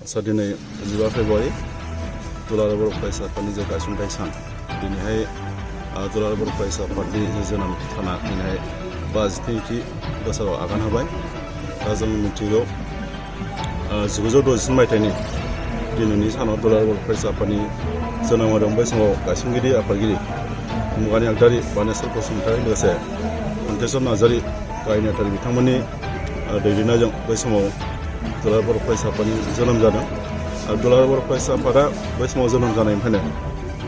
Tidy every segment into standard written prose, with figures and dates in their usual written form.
दिनै 15 फेब्रुवारि दुलाराय बर' फरायसा आफादनि जे गायसनथाय सान दिनैहाय दुलाराय बर' फरायसा आफादनि जोनोम साना दिनैहाय 52थि बोसोराव आगान होबाय। दा जों मिथिगौ 1960 मायथाइनि दिनैनि सानाव दुलाराय बर' फरायसा आफादनि जोनोम होदों। बै समाव गायसनगिरि आफादगिरि मुगानि आगदारि बानेश्वर बसुमतारी लोगोसे मन्टेस्वर नार्जारी गाहाय नेहाथारि बिथांमोननि दैदेननायजों बै समाव दुलाराय बर' फरायसा आफादनि जोनोम जादों। आरो दुलाराय बर' फरायसा आफादा बै समाव जोनोम जानायनिफ्रायनो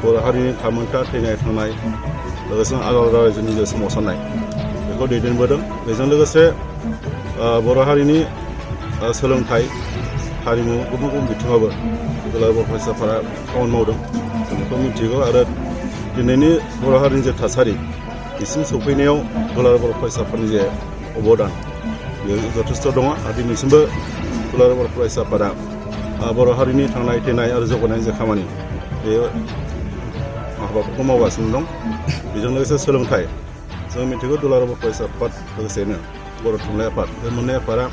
बर' हारिनि थामोनथा थैनाय थांनाय लोगोसे आलादा रायजोनि जे सोमावसारनाय बेखौ दैदेनबोदों। बेजों लोगोसे बर' हारिनि सोलोंथाइ हारिमु गुबुन गुबुन बिथिङावबो दुलाराय बर' फरायसा आफादा खामानि मावदों। जों बेखौ मिथिगौ आरो दिनैनि बर' हारिनि जे थासारि बिसिम सौफैनायाव दुलाराय बर' फरायसा आफादनि जे अबदान बेयो जथेस्थ' दङ। आरो दिनैसिमबो दुलाराय बर' फरायसा आफादा बर' हारिनि थांनाय थैनाय आरो जौगानायनि जे खामानि बे हाबाफोरखौ मावगासिनो दं। बेजों लोगोसे सोलोंथाइ जों मिथिगौ दुलाराय बर' फरायसा आफाद लोगोसेनो बर' थुनलाइ आफाद बे मोननै आफादा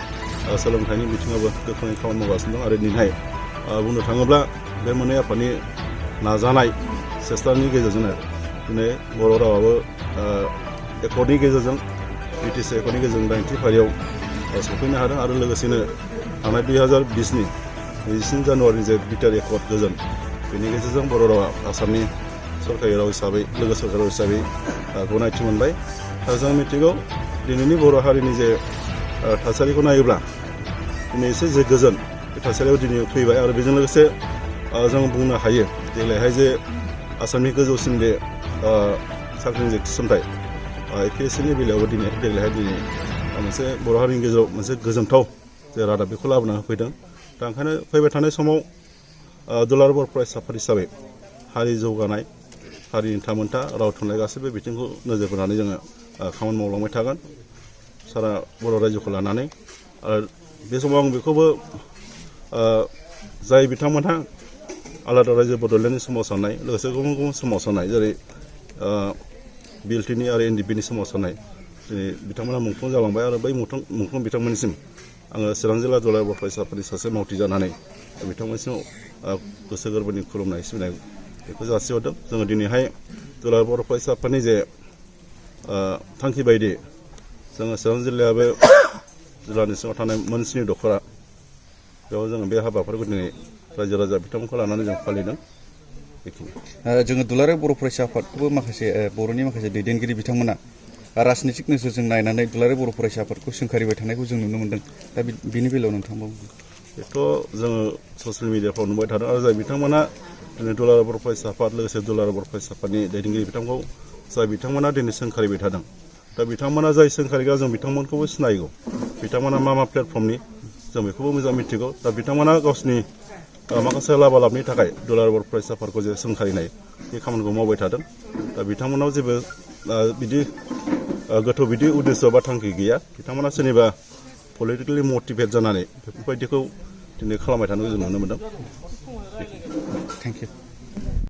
सोलोंथाइनि बिथिङावबो गोख्रोङै खामानि मावगासिनो दं। आरो दिनैहाय बुंनो थाङोब्ला बे मोननै आफादनि नाजानाय सेस्तानि गेजेरजोंनो दिनै बर' रावाबो एकर्डनि गेजेरजों BTC एकर्डनि गेजेरजों 90थि फारियाव सफैनो हादों। आरो लोगोसेनो थांनाय 2020नि 23 जानुवारिनि जे बिटिआर एकर्ड गोजोन बेनि गेजेरजों बर' रावा आसामनि सरकारि राव हिसाबै लोगो सरकारि राव हिसाबै गनायथि मोनबाय। दा जों मिथिगौ दिनैनि बर' हारिनि जे थासारिखौ नायोब्ला दिनै एसे जे गोजोन बे थासारियाव दिनै फैबाय। आरो बेजों लोगोसे जों बुंनो हायो देग्लायहाय जे आसामनि गोजौसिन बे साख्रिनि जे थिसनथाइ APSCनि बेलायावबो देग्लायहाय मोनसे बर' हारिनि गेजेराव मोनसे गोजोनथाव जे रादाब बेखौ लाबोना होफैदों। दा ओंखायनो फैबाय थानाय समाव दुलाराय बर' फरायसा आफाद हिसाबै हारि जौगानाय हारिनि थामोनथा राव थुनलाइ गासैबो बिथिंखौ नोजोर बोनानै जोङो खामानि मावलांबाय थागोन सारा बर' रायजोखौ लानानै। आरो बे समाव आं बेखौबो जाय बिथांमोनहा आलादा रायजो बड'लेण्डनि सोमावसारनाय लोगोसे गुबुन गुबुन सोमावसारनाय जेरै BLTनि आरो NDPनि सोमावसारनाय दिनै बिथांमोना मुंख्लं जालांबाय। आरो बै मुंख्लं बिथांमोननिसिम आङो चिरां जिल्ला दुलाराय बर' फरायसा आफादनि सासे मावथि जानानै बिथांमोनसिम गोसो गोरबोनि खुलुमनाय सिबिनाय बेखौ जासिहरदों। जोङो दिनैहाय दुलाराय बर' फरायसा आफादनि जे थांखि बायदि जोङो चिरां जिल्लायाबो जिल्लानि सिङाव थानाय मोनस्नि दख'रा बेयाव जोङो बे हाबाफोरखौ दिनै रायजो राजा बिथांमोनखौ लानानै जों फालिदों। जोङो दुलाराय बर' फरायसा आफादखौबो माखासे बर'नि माखासे दैदेनगिरि बिथांमोना राजनितिक नोजोरजों नायनानै दुलाराय बर' फरायसा आफादखौ सोंखारिबाय थानायखौ जों नुनो मोन्दों। दा बिनि बेलायाव नोंथांबो बेथ' जोङो ससियेल मिडियाफ्राव नुबाय थादों। आरो जाय बिथांमोना दिनै दुलाराय बर' फरायसा आफाद लोगोसे दुलाराय बर' फरायसा आफादनि दैदेनगिरि बिथांखौ जाय बिथांमोना दिनै सोंखारिबाय थादों दा बिथांमोना जाय सोंखारिग्रा जों बिथांमोनखौबो सिनायगौ। बिथांमोना मा प्लेटफर्मनि जों बेखौबो मोजां मिथिगौ। दा बिथांमोना गावसिनि माखासे लाबालाबनि थाखाय दुलाराय बर' फरायसा आफादखौ जे सोंखारिनाय बे खामानिखौ मावबाय थादों। दा बिथांमोनाव जेबो बिदि गोथौ बिदि उद्देश्य बा थांखि गैया। बिथांमोना सोरनिबा पलिटिकेलि मटिभेट जानानै बेफोरबायदिखौ दिनै खालामबाय थानायखौ जों नुनो मोन्दों। Thank you.